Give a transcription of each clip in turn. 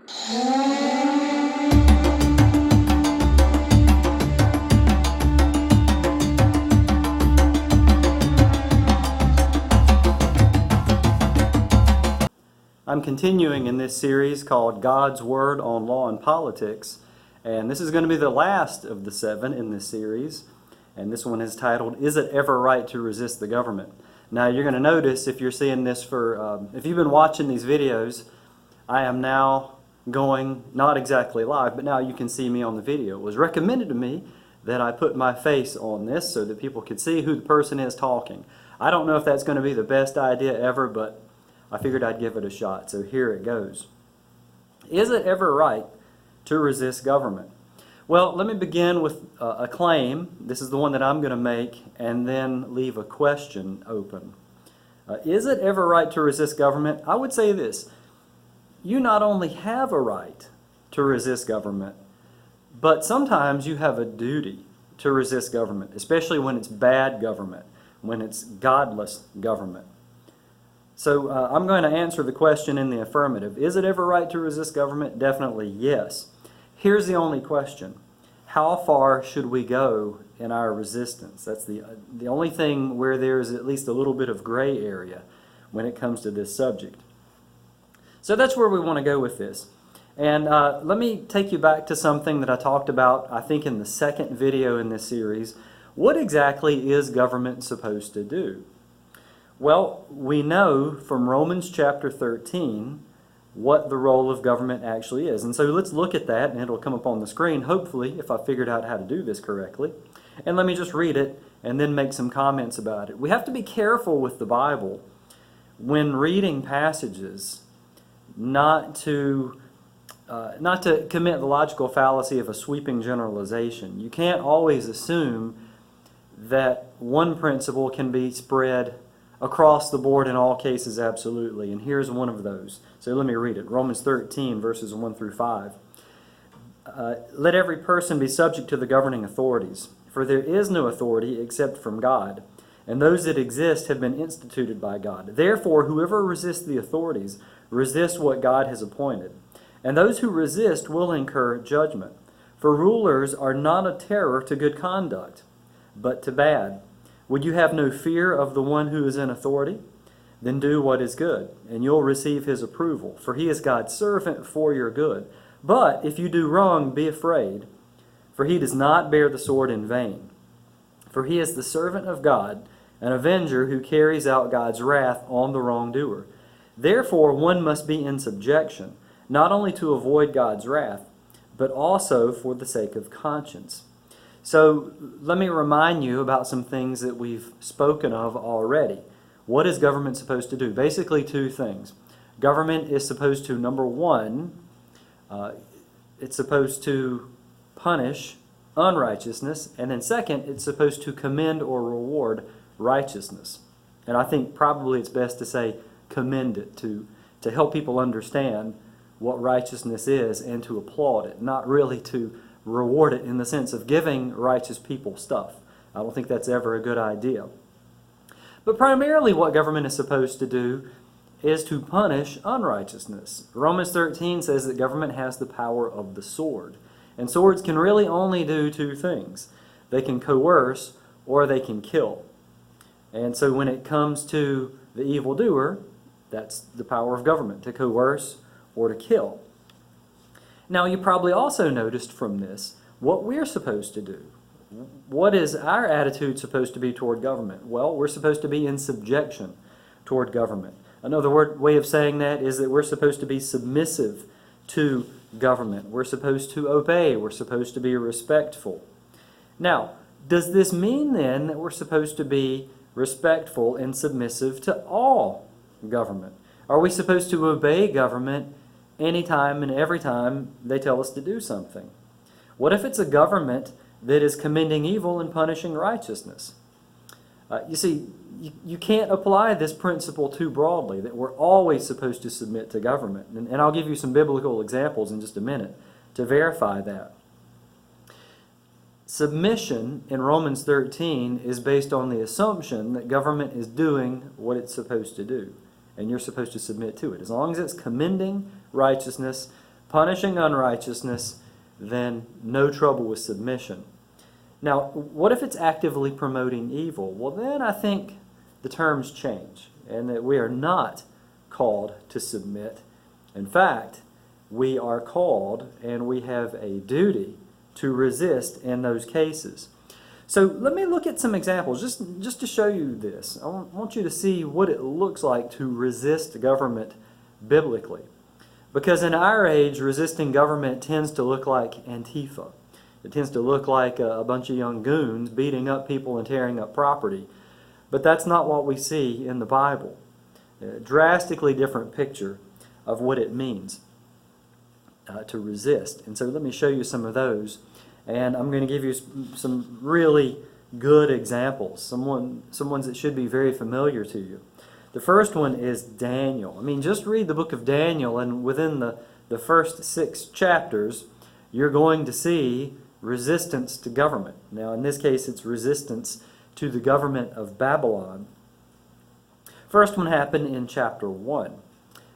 I'm continuing in this series called God's Word on Law and Politics, and this is going to be the last of the 7 in this series, and this one is titled, Is It Ever Right to Resist the Government? Now you're going to notice if you're seeing this if you've been watching these videos, I am now going, not exactly live, but now you can see me on the video. It was recommended to me that I put my face on this so that people could see who the person is talking. I don't know if that's going to be the best idea ever, but I figured I'd give it a shot, so here it goes. Is it ever right to resist government? Well, let me begin with a claim. This is the one that I'm going to make, and then leave a question open. Is it ever right to resist government? I would say this. You not only have a right to resist government, but sometimes you have a duty to resist government, especially when it's bad government, when it's godless government. So I'm going to answer the question in the affirmative. Is it ever right to resist government? Definitely yes. Here's the only question. How far should we go in our resistance? That's the only thing where there is at least a little bit of gray area when it comes to this subject. So that's where we want to go with this. And let me take you back to something that I talked about, I think, in the second video in this series. What exactly is government supposed to do? Well, we know from Romans chapter 13 what the role of government actually is. And so let's look at that, and it'll come up on the screen, hopefully, if I figured out how to do this correctly. And let me just read it and then make some comments about it. We have to be careful with the Bible when reading passages not to commit the logical fallacy of a sweeping generalization. You can't always assume that one principle can be spread across the board in all cases absolutely. And here's one of those. So let me read it. Romans 13, verses 1 through 5. Let every person be subject to the governing authorities, for there is no authority except from God, and those that exist have been instituted by God. Therefore, whoever resists the authorities resists what God has appointed, and those who resist will incur judgment. For rulers are not a terror to good conduct, but to bad. Would you have no fear of the one who is in authority? Then do what is good, and you'll receive his approval, for he is God's servant for your good. But if you do wrong, be afraid, for he does not bear the sword in vain. For he is the servant of God, an avenger who carries out God's wrath on the wrongdoer. Therefore, one must be in subjection, not only to avoid God's wrath, but also for the sake of conscience. So let me remind you about some things that we've spoken of already. What is government supposed to do? Basically 2 things. Government is supposed to, number 1, it's supposed to punish unrighteousness, and then second, it's supposed to commend or reward righteousness. And I think probably it's best to say commend it, to help people understand what righteousness is and to applaud it, not really to reward it in the sense of giving righteous people stuff. I don't think that's ever a good idea. But primarily what government is supposed to do is to punish unrighteousness. Romans 13 says that government has the power of the sword. And swords can really only do 2 things. They can coerce or they can kill. And so when it comes to the evildoer, that's the power of government, to coerce or to kill. Now, you probably also noticed from this what we're supposed to do. What is our attitude supposed to be toward government? Well, we're supposed to be in subjection toward government. Another way of saying that is that we're supposed to be submissive to government. We're supposed to obey. We're supposed to be respectful. Now, does this mean then that we're supposed to be respectful and submissive to all government? Are we supposed to obey government anytime and every time they tell us to do something? What if it's a government that is commending evil and punishing righteousness? You see, you can't apply this principle too broadly, that we're always supposed to submit to government. And I'll give you some biblical examples in just a minute to verify that. Submission in Romans 13 is based on the assumption that government is doing what it's supposed to do, and you're supposed to submit to it. As long as it's commending righteousness, punishing unrighteousness, then no trouble with submission. Now, what if it's actively promoting evil? Well, then I think the terms change, and that we are not called to submit. In fact, we are called and we have a duty to resist in those cases. So let me look at some examples just to show you this. I want you to see what it looks like to resist government biblically. Because in our age, resisting government tends to look like Antifa. It tends to look like a bunch of young goons beating up people and tearing up property. But that's not what we see in the Bible. A drastically different picture of what it means to resist. And so let me show you some of those. And I'm going to give you some really good examples, some ones that should be very familiar to you. The first one is Daniel. I mean, just read the book of Daniel, and within the first 6 chapters, you're going to see resistance to government. Now, in this case, it's resistance to the government of Babylon. First one happened in chapter 1.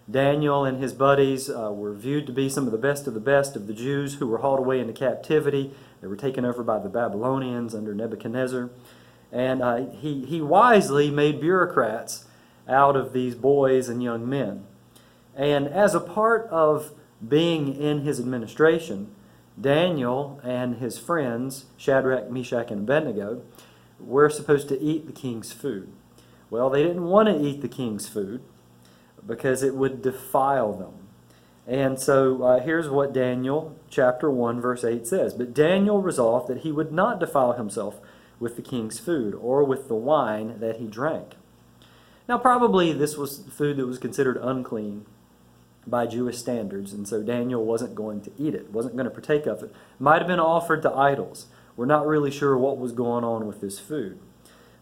Daniel and his buddies were viewed to be some of the best of the Jews who were hauled away into captivity. They were taken over by the Babylonians under Nebuchadnezzar. And he wisely made bureaucrats out of these boys and young men. And as a part of being in his administration, Daniel and his friends, Shadrach, Meshach, and Abednego, were supposed to eat the king's food. Well, they didn't want to eat the king's food because it would defile them. And so here's what Daniel chapter 1 verse 8 says. But Daniel resolved that he would not defile himself with the king's food or with the wine that he drank. Now probably this was food that was considered unclean by Jewish standards, and so Daniel wasn't going to eat it, wasn't going to partake of it. Might have been offered to idols. We're not really sure what was going on with this food.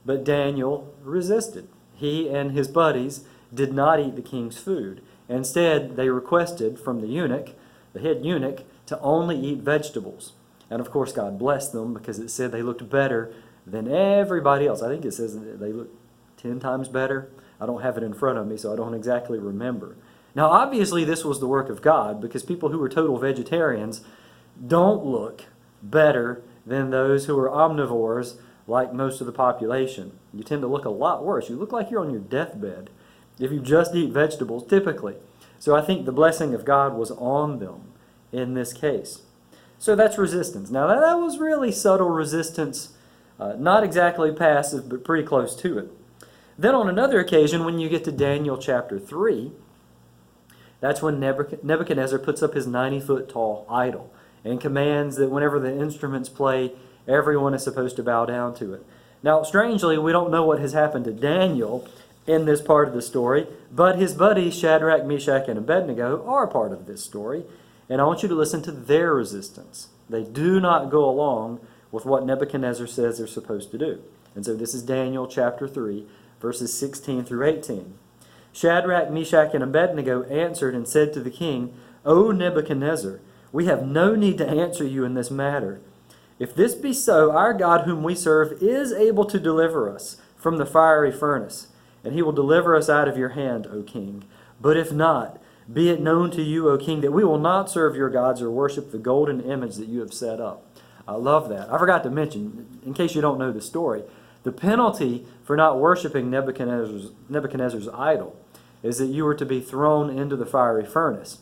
But Daniel resisted. He and his buddies did not eat the king's food. Instead, they requested from the eunuch, the head eunuch, to only eat vegetables. And of course, God blessed them because it said they looked better than everybody else. I think it says that they looked 10 times better. I don't have it in front of me, so I don't exactly remember. Now, obviously, this was the work of God because people who are total vegetarians don't look better than those who are omnivores like most of the population. You tend to look a lot worse. You look like you're on your deathbed if you just eat vegetables, typically. So I think the blessing of God was on them in this case. So that's resistance. Now that was really subtle resistance, not exactly passive, but pretty close to it. Then on another occasion, when you get to Daniel chapter 3, that's when Nebuchadnezzar puts up his 90-foot tall idol and commands that whenever the instruments play, everyone is supposed to bow down to it. Now, strangely, we don't know what has happened to Daniel in this part of the story, but his buddies Shadrach, Meshach, and Abednego are part of this story, and I want you to listen to their resistance. They do not go along with what Nebuchadnezzar says they're supposed to do. And so this is Daniel chapter 3, verses 16 through 18. Shadrach, Meshach, and Abednego answered and said to the king, O Nebuchadnezzar, we have no need to answer you in this matter. If this be so, our God whom we serve is able to deliver us from the fiery furnace, and he will deliver us out of your hand, O king. But if not, be it known to you, O king, that we will not serve your gods or worship the golden image that you have set up. I love that. I forgot to mention, in case you don't know the story, the penalty for not worshiping Nebuchadnezzar's idol is that you were to be thrown into the fiery furnace.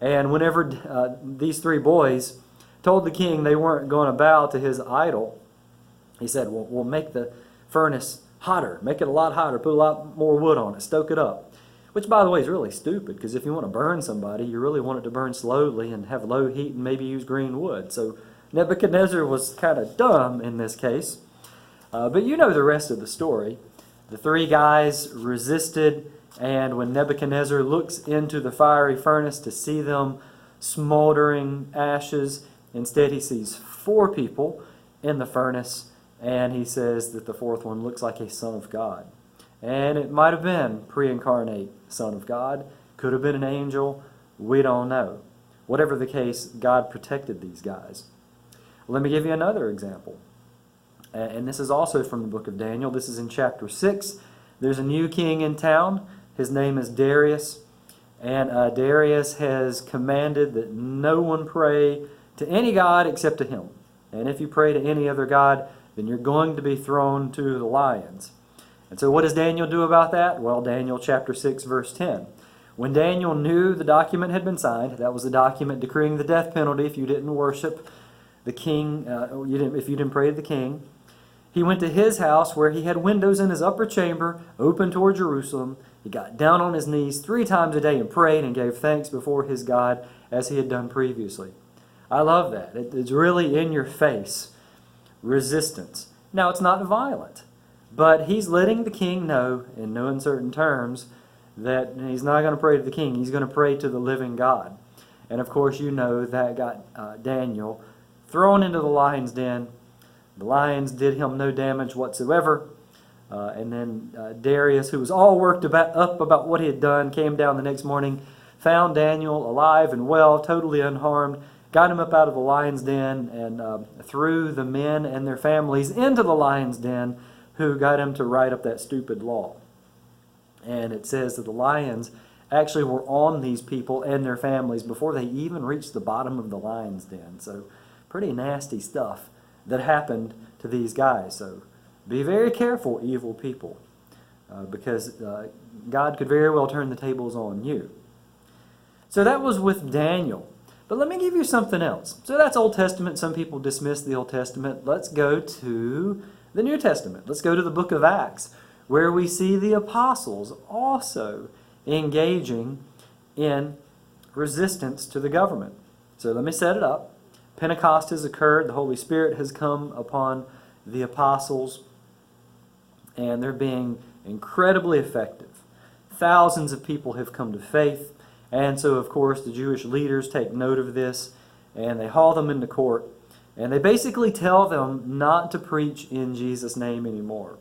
And whenever these 3 boys told the king they weren't going to bow to his idol, he said, well, we'll make the furnace hotter, make it a lot hotter, put a lot more wood on it, stoke it up. Which, by the way, is really stupid, because if you want to burn somebody, you really want it to burn slowly and have low heat and maybe use green wood. So Nebuchadnezzar was kind of dumb in this case. But you know the rest of the story. The 3 guys resisted, and when Nebuchadnezzar looks into the fiery furnace to see them smoldering ashes, instead he sees 4 people in the furnace, and he says that the 4th one looks like a son of God. And it might have been pre-incarnate son of God, could have been an angel, we don't know. Whatever the case, God protected these guys. Let me give you another example. And this is also from the book of Daniel. This is in chapter 6. There's a new king in town. His name is Darius. And Darius has commanded that no one pray to any god except to him. And if you pray to any other god, then you're going to be thrown to the lions. And so what does Daniel do about that? Well, Daniel chapter 6, verse 10. When Daniel knew the document had been signed, that was the document decreeing the death penalty if you didn't worship the king, if you didn't pray to the king, he went to his house where he had windows in his upper chamber open toward Jerusalem. He got down on his knees 3 times a day and prayed and gave thanks before his God as he had done previously. I love that. It's really in your face resistance. Now, it's not violent, but he's letting the king know in no uncertain terms that he's not going to pray to the king. He's going to pray to the living God. And of course, you know that got Daniel thrown into the lion's den. The lions did him no damage whatsoever. And then Darius, who was all worked up about what he had done, came down the next morning, found Daniel alive and well, totally unharmed, got him up out of the lion's den, and threw the men and their families into the lion's den, who got him to write up that stupid law. And it says that the lions actually were on these people and their families before they even reached the bottom of the lion's den. So pretty nasty stuff that happened to these guys. So be very careful, evil people, because God could very well turn the tables on you. So that was with Daniel. But let me give you something else. So that's Old Testament. Some people dismiss the Old Testament. Let's go to the New Testament. Let's go to the book of Acts, where we see the apostles also engaging in resistance to the government. So let me set it up. Pentecost has occurred. The Holy Spirit has come upon the apostles, and they're being incredibly effective. Thousands of people have come to faith, and so, of course, the Jewish leaders take note of this, and they haul them into court, and they basically tell them not to preach in Jesus' name anymore.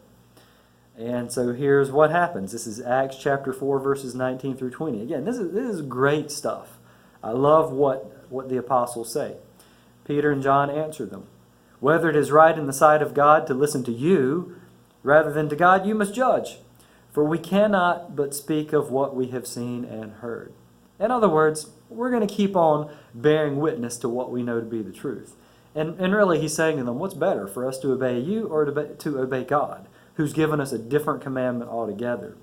And so here's what happens. This is Acts chapter 4, verses 19 through 20. Again, this is great stuff. I love what the apostles say. Peter and John answered them, "Whether it is right in the sight of God to listen to you, rather than to God, you must judge. For we cannot but speak of what we have seen and heard." In other words, we're going to keep on bearing witness to what we know to be the truth. And really, he's saying to them, what's better, for us to obey you or to obey God, who's given us a different commandment altogether?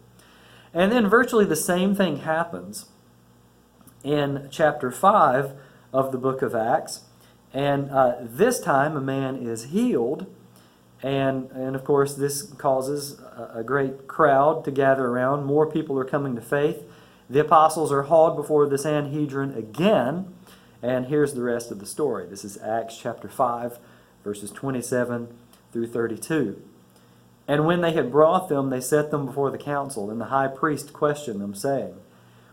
And then virtually the same thing happens in chapter 5 of the book of Acts. And this time a man is healed. And of course, this causes a great crowd to gather around. More people are coming to faith. The apostles are hauled before the Sanhedrin again. And here's the rest of the story. This is Acts chapter 5, verses 27 through 32. "And when they had brought them, they set them before the council, and the high priest questioned them, saying,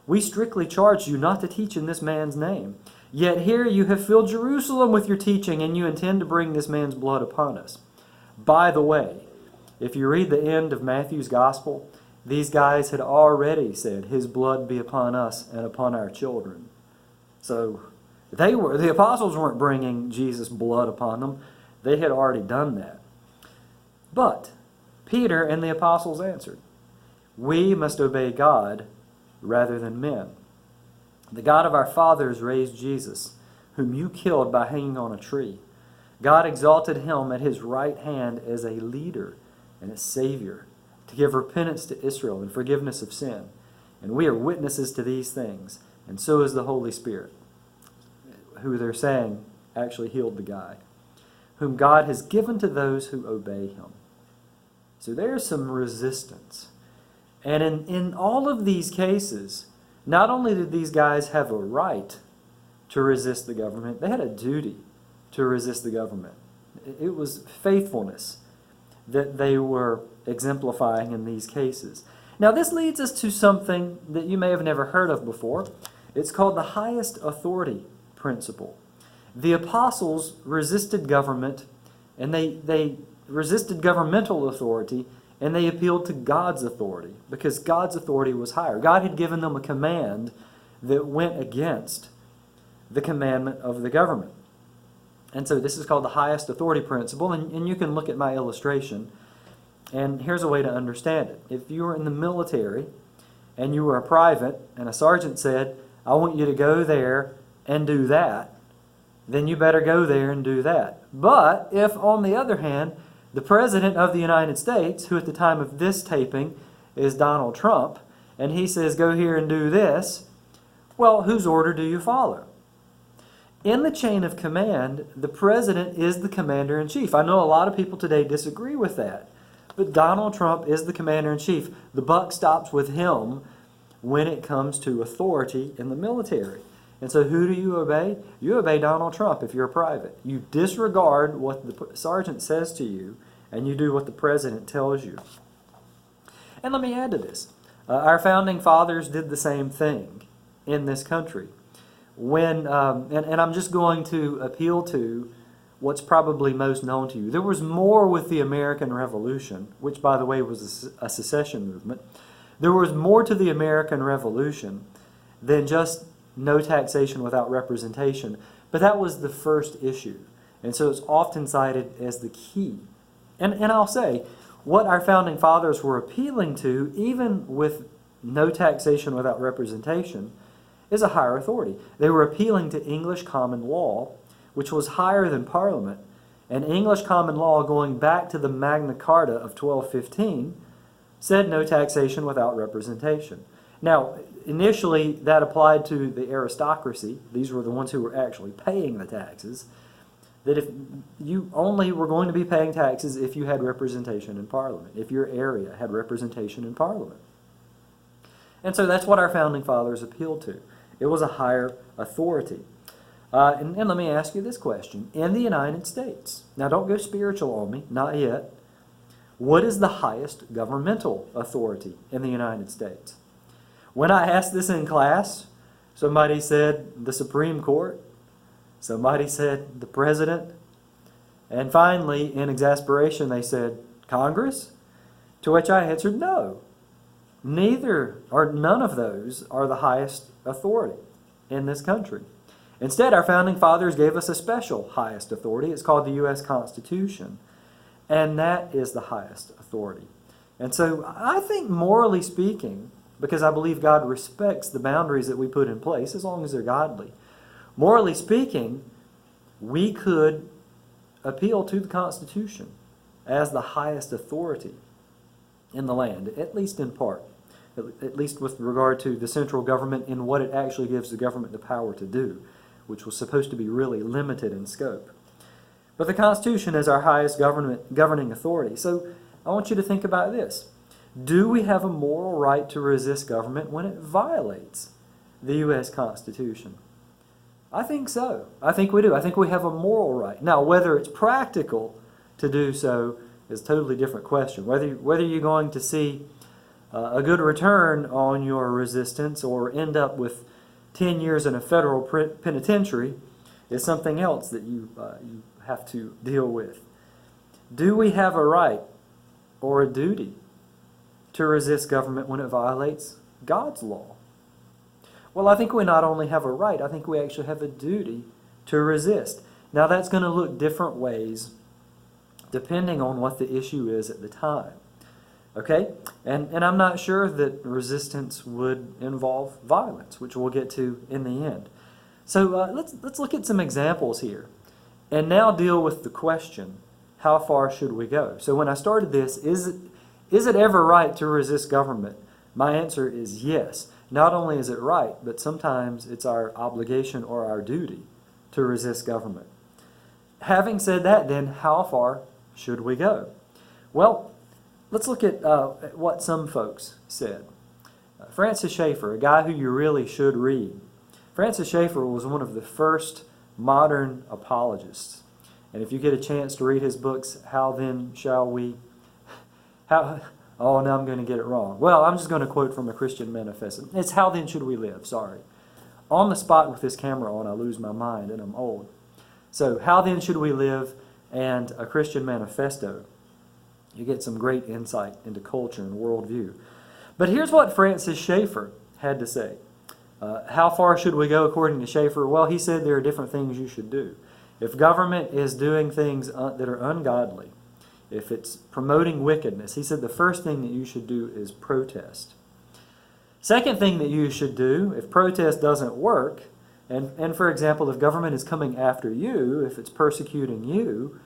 'We strictly charge you not to teach in this man's name. Yet here you have filled Jerusalem with your teaching, and you intend to bring this man's blood upon us.'" By the way, if you read the end of Matthew's gospel, these guys had already said, "His blood be upon us and upon our children." So the apostles weren't bringing Jesus' blood upon them. They had already done that. But Peter and the apostles answered, "We must obey God rather than men. The God of our fathers raised Jesus, whom you killed by hanging on a tree. God exalted him at his right hand as a leader and a Savior, to give repentance to Israel and forgiveness of sin. And we are witnesses to these things, and so is the Holy Spirit," who they're saying actually healed the guy, "whom God has given to those who obey him." So there's some resistance. And in all of these cases, not only did these guys have a right to resist the government, they had a duty to resist the government. It was faithfulness that they were exemplifying in these cases. Now this leads us to something that you may have never heard of before. It's called the highest authority principle. The apostles resisted government, and they resisted governmental authority, and they appealed to God's authority, because God's authority was higher. God had given them a command that went against the commandment of the government. And so this is called the highest authority principle, and you can look at my illustration, and here's a way to understand it. If you were in the military and you were a private, and a sergeant said, I want you to go there and do that, then you better go there and do that. But if, on the other hand, the President of the United States, who at the time of this taping is Donald Trump, and he says, go here and do this, well, whose order do you follow? In the chain of command, the President is the Commander-in-Chief. I know a lot of people today disagree with that, but Donald Trump is the Commander-in-Chief. The buck stops with him when it comes to authority in the military. And so who do you obey? You obey Donald Trump if you're a private. You disregard what the sergeant says to you, and you do what the President tells you. And let me add to this. Our founding fathers did the same thing in this country. And I'm just going to appeal to what's probably most known to you. There was more with the American Revolution, which, by the way, was a secession movement. There was more to the American Revolution than just no taxation without representation. But that was the first issue. And so it's often cited as the key. And I'll say, what our founding fathers were appealing to, even with no taxation without representation, is a higher authority. They were appealing to English common law, which was higher than Parliament. And English common law, going back to the Magna Carta of 1215, said no taxation without representation. Now, initially that applied to the aristocracy. These were the ones who were actually paying the taxes. That if you only were going to be paying taxes if you had representation in Parliament, if your area had representation in Parliament. And so that's what our founding fathers appealed to. It was a higher authority. And let me ask you this question. In the United States, now don't go spiritual on me, not yet. What is the highest governmental authority in the United States? When I asked this in class, somebody said the Supreme Court, somebody said the President, and finally, in exasperation, they said Congress, to which I answered no. Neither or none of those are the highest authority in this country. Instead, our founding fathers gave us a special highest authority. It's called the U.S. Constitution. And that is the highest authority. And so I think, morally speaking, because I believe God respects the boundaries that we put in place as long as they're godly, morally speaking, we could appeal to the Constitution as the highest authority in the land, at least in part, at least with regard to the central government in what it actually gives the government the power to do, which was supposed to be really limited in scope. But the Constitution is our highest governing authority. So I want you to think about this. Do we have a moral right to resist government when it violates the U.S. Constitution? I think so. I think we do. I think we have a moral right. Now, whether it's practical to do so is a totally different question. Whether you're going to see a good return on your resistance or end up with 10 years in a federal penitentiary is something else that you have to deal with. Do we have a right or a duty to resist government when it violates God's law? Well, I think we not only have a right, I think we actually have a duty to resist. Now, that's going to look different ways depending on what the issue is at the time. Okay? And I'm not sure that resistance would involve violence, which we'll get to in the end. So let's look at some examples here and now deal with the question, how far should we go? So when I started this, is it ever right to resist government? My answer is yes. Not only is it right, but sometimes it's our obligation or our duty to resist government. Having said that, then, how far should we go? Well, let's look at what some folks said. Francis Schaeffer, a guy who you really should read. Francis Schaeffer was one of the first modern apologists. And if you get a chance to read his books, How Then Shall We... Oh, now I'm going to get it wrong. Well, I'm just going to quote from a Christian Manifesto. It's How Then Should We Live, sorry. On the spot with this camera on, I lose my mind and I'm old. So, How Then Should We Live and a Christian Manifesto. You get some great insight into culture and worldview. But here's what Francis Schaeffer had to say. How far should we go according to Schaeffer? Well, he said there are different things you should do. If government is doing things that are ungodly, if it's promoting wickedness, he said the first thing that you should do is protest. Second thing that you should do if protest doesn't work, and for example, if government is coming after you, if it's persecuting you,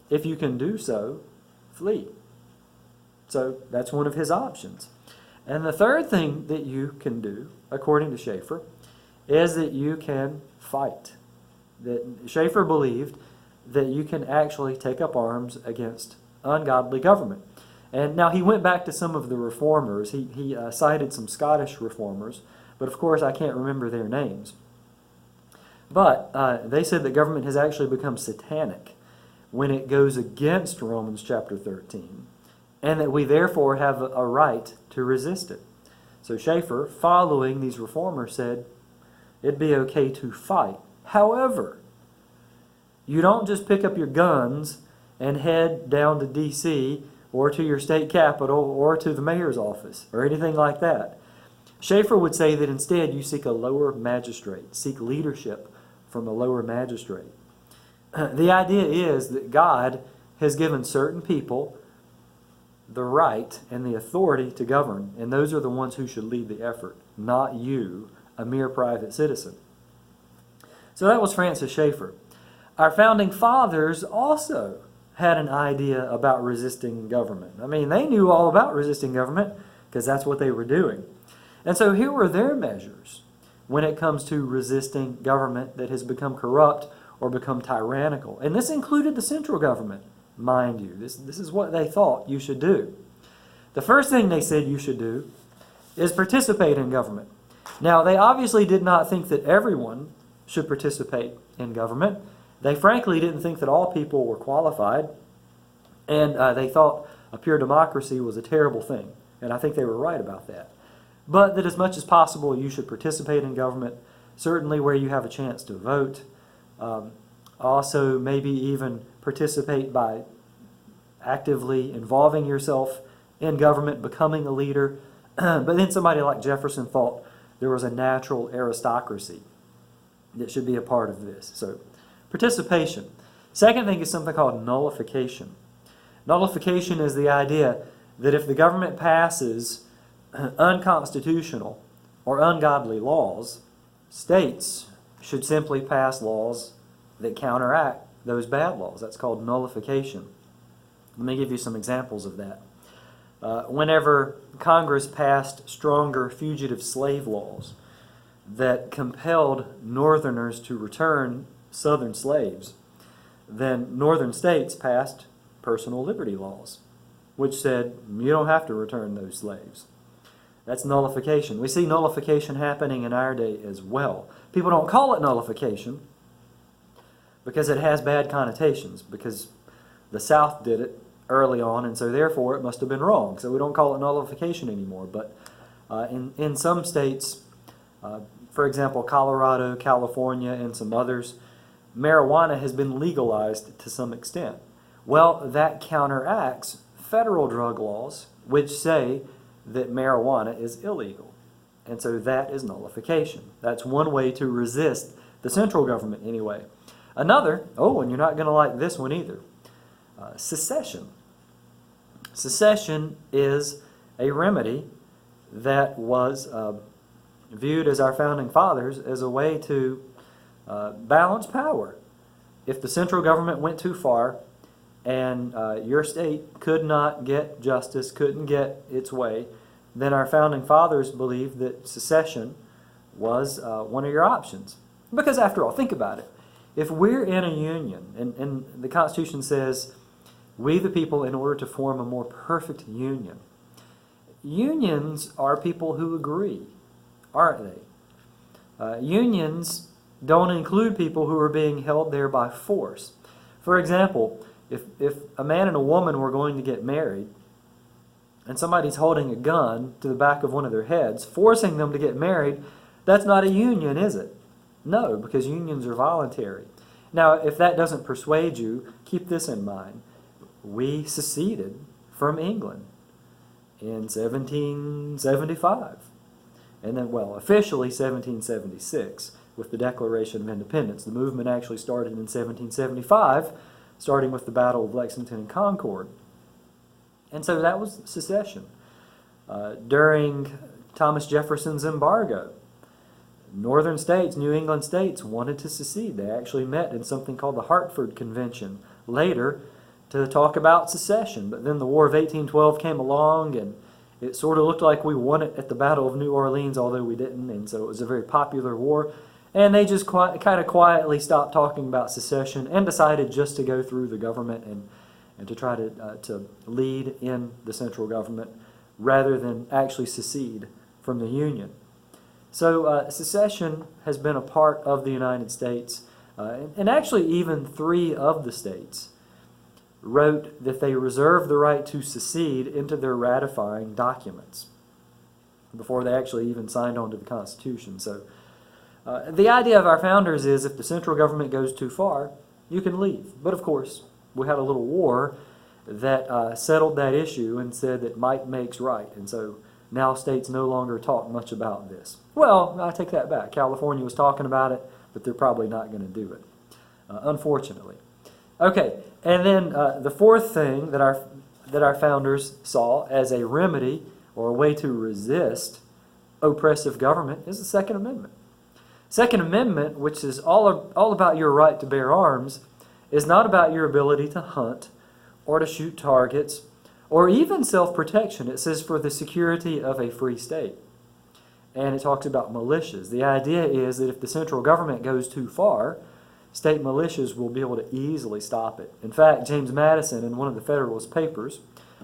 if you can do so, flee. So that's one of his options. And the third thing that you can do, according to Schaeffer, is that you can fight. That Schaeffer believed that you can actually take up arms against ungodly government. And now he went back to some of the reformers. He cited some Scottish reformers, but of course I can't remember their names. But they said that government has actually become satanic when it goes against Romans chapter 13, and that we therefore have a right to resist it. So Schaeffer, following these reformers, said it'd be okay to fight. However, you don't just pick up your guns and head down to D.C. or to your state capital or to the mayor's office or anything like that. Schaeffer would say that instead you seek a lower magistrate, seek leadership from a lower magistrate. The idea is that God has given certain people the right and the authority to govern, and those are the ones who should lead the effort, not you, a mere private citizen. So that was Francis Schaeffer. Our founding fathers also had an idea about resisting government. I mean, they knew all about resisting government because that's what they were doing. And so here were their measures when it comes to resisting government that has become corrupt or become tyrannical. And this included the central government, mind you. This is what they thought you should do. The first thing they said you should do is participate in government. Now, they obviously did not think that everyone should participate in government. They frankly didn't think that all people were qualified, and they thought a pure democracy was a terrible thing. And I think they were right about that. But that as much as possible you should participate in government, certainly where you have a chance to vote. Also maybe even participate by actively involving yourself in government, becoming a leader. But then somebody like Jefferson thought there was a natural aristocracy that should be a part of this. So participation. Second thing is something called nullification. Nullification is the idea that if the government passes unconstitutional or ungodly laws, states should simply pass laws that counteract those bad laws. That's called nullification. Let me give you some examples of that. Whenever Congress passed stronger fugitive slave laws that compelled Northerners to return Southern slaves, then Northern states passed personal liberty laws, which said you don't have to return those slaves. That's nullification. We see nullification happening in our day as well. People don't call it nullification because it has bad connotations, because the South did it early on, and so therefore it must have been wrong. So we don't call it nullification anymore. But in some states, for example, Colorado, California, and some others, marijuana has been legalized to some extent. Well, that counteracts federal drug laws, which say that marijuana is illegal. And so that is nullification. That's one way to resist the central government anyway. Another, and you're not going to like this one either, secession. Secession is a remedy that was viewed as our founding fathers as a way to balance power. If the central government went too far and your state could not get justice, couldn't get its way, then our founding fathers believed that secession was one of your options. Because after all, think about it. If we're in a union, and the Constitution says, we the people in order to form a more perfect union. Unions are people who agree, aren't they? Unions don't include people who are being held there by force. For example, if a man and a woman were going to get married, and somebody's holding a gun to the back of one of their heads, forcing them to get married, that's not a union, is it? No, because unions are voluntary. Now, if that doesn't persuade you, keep this in mind. We seceded from England in 1775. And then, officially 1776 with the Declaration of Independence. The movement actually started in 1775, starting with the Battle of Lexington and Concord. And so that was secession. During Thomas Jefferson's embargo. Northern states, New England states, wanted to secede. They actually met in something called the Hartford Convention later to talk about secession. But then the War of 1812 came along, and it sort of looked like we won it at the Battle of New Orleans, although we didn't, and so it was a very popular war. And they just kind of quietly stopped talking about secession and decided just to go through the government and to try to lead in the central government rather than actually secede from the Union. So secession has been a part of the United States, and actually even 3 of the states wrote that they reserve the right to secede into their ratifying documents before they actually even signed on to the Constitution. So the idea of our founders is if the central government goes too far, you can leave. But of course, we had a little war that settled that issue and said that might makes right. And so now states no longer talk much about this. Well, I take that back. California was talking about it, but they're probably not going to do it, unfortunately. Okay, and then the fourth thing that our founders saw as a remedy or a way to resist oppressive government is the Second Amendment. Second Amendment, which is all about your right to bear arms, is not about your ability to hunt or to shoot targets or even self-protection. It says for the security of a free state. And it talks about militias. The idea is that if the central government goes too far, state militias will be able to easily stop it. In fact, James Madison, in one of the Federalist Papers,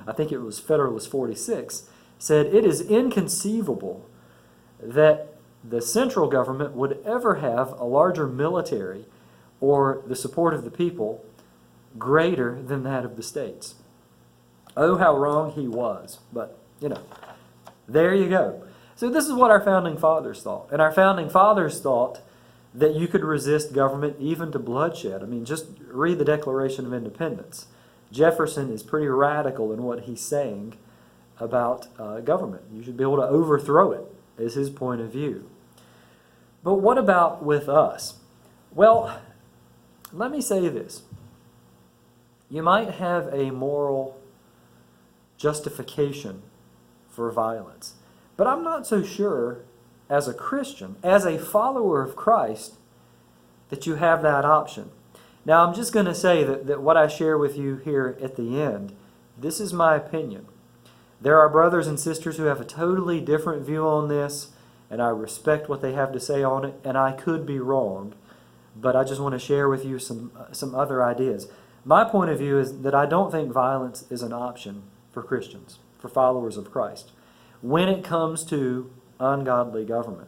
I think it was Federalist 46, said it is inconceivable that the central government would ever have a larger military or the support of the people greater than that of the states. Oh, how wrong he was. But, there you go. So this is what our founding fathers thought. And our founding fathers thought that you could resist government even to bloodshed. I mean, just read the Declaration of Independence. Jefferson is pretty radical in what he's saying about government. You should be able to overthrow it, is his point of view. But what about with us? Well, let me say this. You might have a moral justification for violence, but I'm not so sure as a Christian, as a follower of Christ, that you have that option. Now, I'm just going to say that what I share with you here at the end, this is my opinion. There are brothers and sisters who have a totally different view on this, and I respect what they have to say on it, and I could be wrong, but I just want to share with you some other ideas. My point of view is that I don't think violence is an option for Christians, for followers of Christ, when it comes to ungodly government.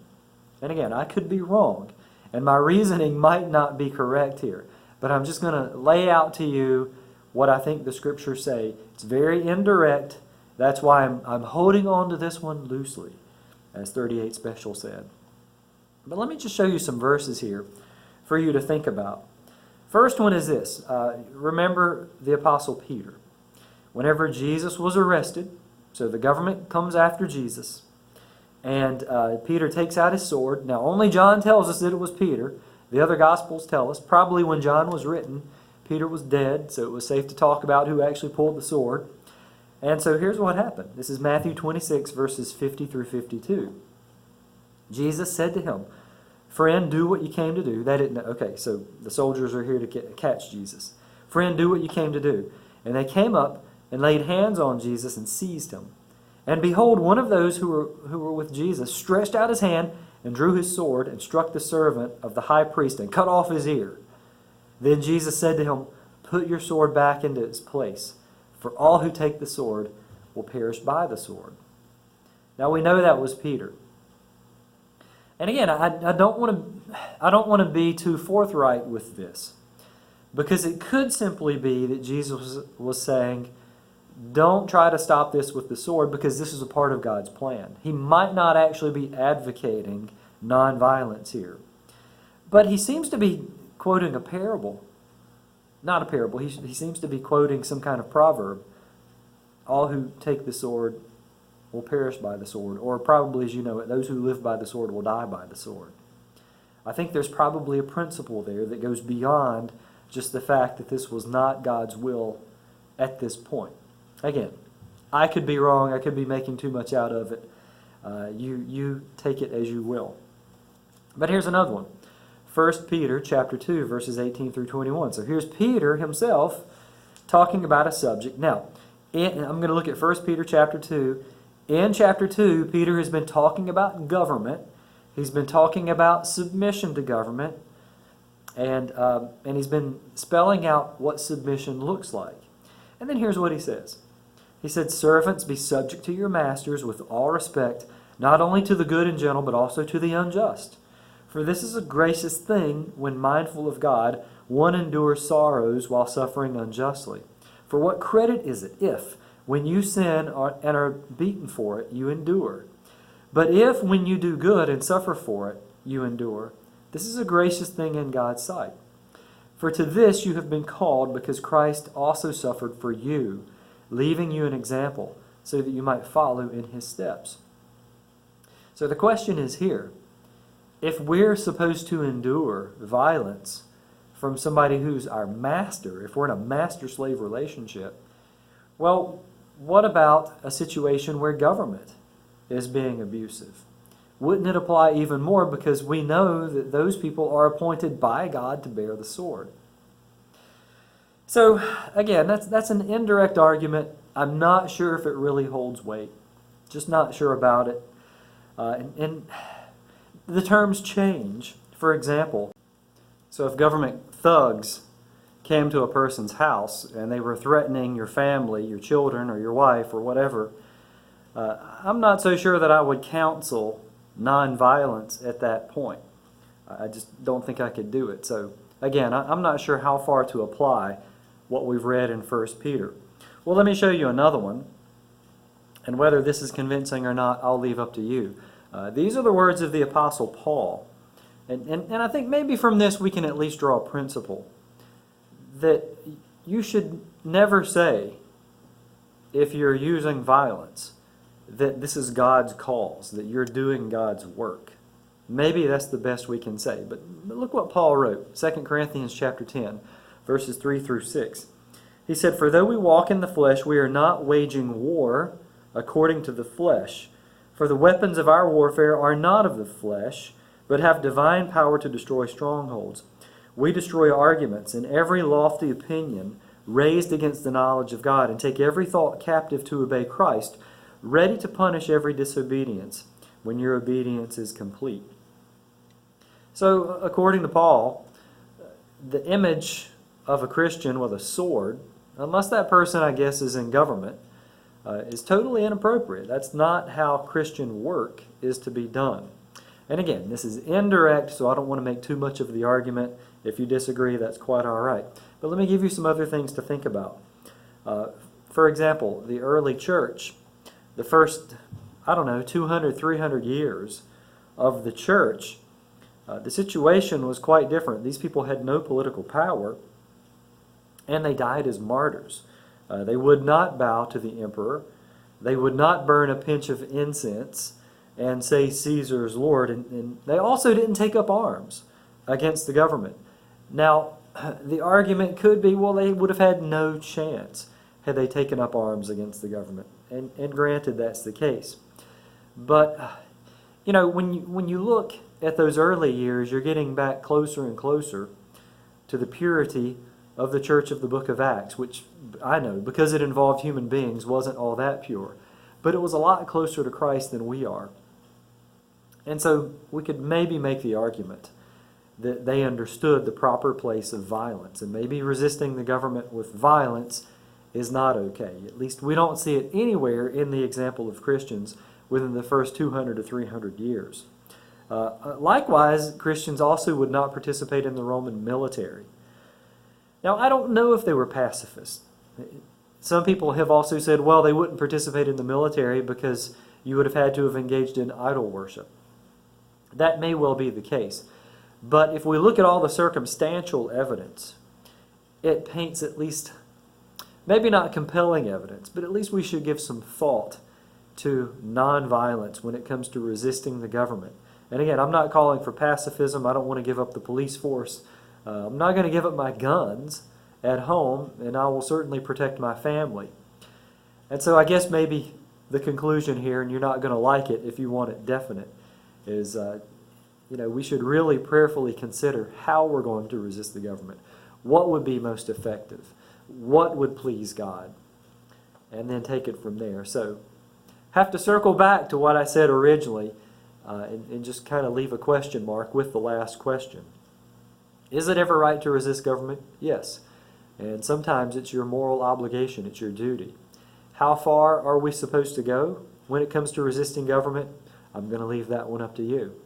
And again, I could be wrong, and my reasoning might not be correct here, but I'm just going to lay out to you what I think the Scriptures say. It's very indirect. That's why I'm holding on to this one loosely, as 38 Special said. But let me just show you some verses here for you to think about. First one is this. Remember the Apostle Peter. Whenever Jesus was arrested, so the government comes after Jesus, and Peter takes out his sword. Now, only John tells us that it was Peter. The other Gospels tell us. Probably when John was written, Peter was dead, so it was safe to talk about who actually pulled the sword. And so here's what happened. This is Matthew 26, verses 50 through 52. Jesus said to him, "Friend, do what you came to do." Okay, so the soldiers are here to catch Jesus. "Friend, do what you came to do." And they came up and laid hands on Jesus and seized him. And behold, one of those who were with Jesus stretched out his hand and drew his sword and struck the servant of the high priest and cut off his ear. Then Jesus said to him, "Put your sword back into its place, for all who take the sword will perish by the sword." Now we know that was Peter. And again, I don't want to be too forthright with this, because it could simply be that Jesus was saying, don't try to stop this with the sword, because this is a part of God's plan. He might not actually be advocating nonviolence here. But he seems to be quoting a parable. Not a parable. He seems to be quoting some kind of proverb. All who take the sword will perish by the sword. Or probably, as you know it, those who live by the sword will die by the sword. I think there's probably a principle there that goes beyond just the fact that this was not God's will at this point. Again, I could be wrong. I could be making too much out of it. You take it as you will. But here's another one. 1 Peter chapter 2, verses 18 through 21. So here's Peter himself talking about a subject. Now, I'm going to look at 1 Peter chapter 2. In chapter 2, Peter has been talking about government. He's been talking about submission to government. And he's been spelling out what submission looks like. And then here's what he says. He said, "Servants, be subject to your masters with all respect, not only to the good and gentle, but also to the unjust. For this is a gracious thing, when mindful of God, one endures sorrows while suffering unjustly. For what credit is it if, when you sin and are beaten for it, you endure? But if, when you do good and suffer for it, you endure, this is a gracious thing in God's sight. For to this you have been called, because Christ also suffered for you, leaving you an example, so that you might follow in his steps." So the question is here, if we're supposed to endure violence from somebody who's our master, if we're in a master-slave relationship, well, what about a situation where government is being abusive? Wouldn't it apply even more, because we know that those people are appointed by God to bear the sword? So, again, that's an indirect argument. I'm not sure if it really holds weight. Just not sure about it. And the terms change. For example, so if government thugs came to a person's house and they were threatening your family, your children, or your wife, or whatever, I'm not so sure that I would counsel nonviolence at that point. I just don't think I could do it. So, again, I'm not sure how far to apply what we've read in 1 Peter. Well, let me show you another one. And whether this is convincing or not, I'll leave up to you. These are the words of the Apostle Paul. And I think maybe from this we can at least draw a principle. That you should never say, if you're using violence, that this is God's cause, that you're doing God's work. Maybe that's the best we can say. But look what Paul wrote, 2 Corinthians chapter 10, verses 3 through 6. He said, "For though we walk in the flesh, we are not waging war according to the flesh. For the weapons of our warfare are not of the flesh, but have divine power to destroy strongholds. We destroy arguments and every lofty opinion raised against the knowledge of God, and take every thought captive to obey Christ, ready to punish every disobedience when your obedience is complete." So, according to Paul, the image of a Christian with a sword, unless that person, I guess, is in government, is totally inappropriate. That's not how Christian work is to be done. And again, this is indirect, so I don't want to make too much of the argument. If you disagree, that's quite all right. But let me give you some other things to think about. For example, the early church, the first, 200, 300 years of the church, the situation was quite different. These people had no political power, and they died as martyrs. They would not bow to the emperor. They would not burn a pinch of incense and say Caesar's Lord. And they also didn't take up arms against the government. Now, the argument could be, well, they would have had no chance had they taken up arms against the government. And granted, that's the case. But, when you look at those early years, you're getting back closer and closer to the purity of the church of the book of Acts, which I know, because it involved human beings, wasn't all that pure. But it was a lot closer to Christ than we are. And so we could maybe make the argument that they understood the proper place of violence, and maybe resisting the government with violence is not okay. At least we don't see it anywhere in the example of Christians within the first 200 to 300 years. Likewise, Christians also would not participate in the Roman military. Now, I don't know if they were pacifists. Some people have also said, well, they wouldn't participate in the military because you would have had to have engaged in idol worship. That may well be the case. But if we look at all the circumstantial evidence, it paints at least, maybe not compelling evidence, but at least we should give some thought to nonviolence when it comes to resisting the government. And again, I'm not calling for pacifism. I don't want to give up the police force. I'm not going to give up my guns at home, and I will certainly protect my family. And so I guess maybe the conclusion here, and you're not going to like it if you want it definite, is we should really prayerfully consider how we're going to resist the government. What would be most effective? What would please God? And then take it from there. So, have to circle back to what I said originally and just kind of leave a question mark with the last question. Is it ever right to resist government? Yes. And sometimes it's your moral obligation, it's your duty. How far are we supposed to go when it comes to resisting government? I'm going to leave that one up to you.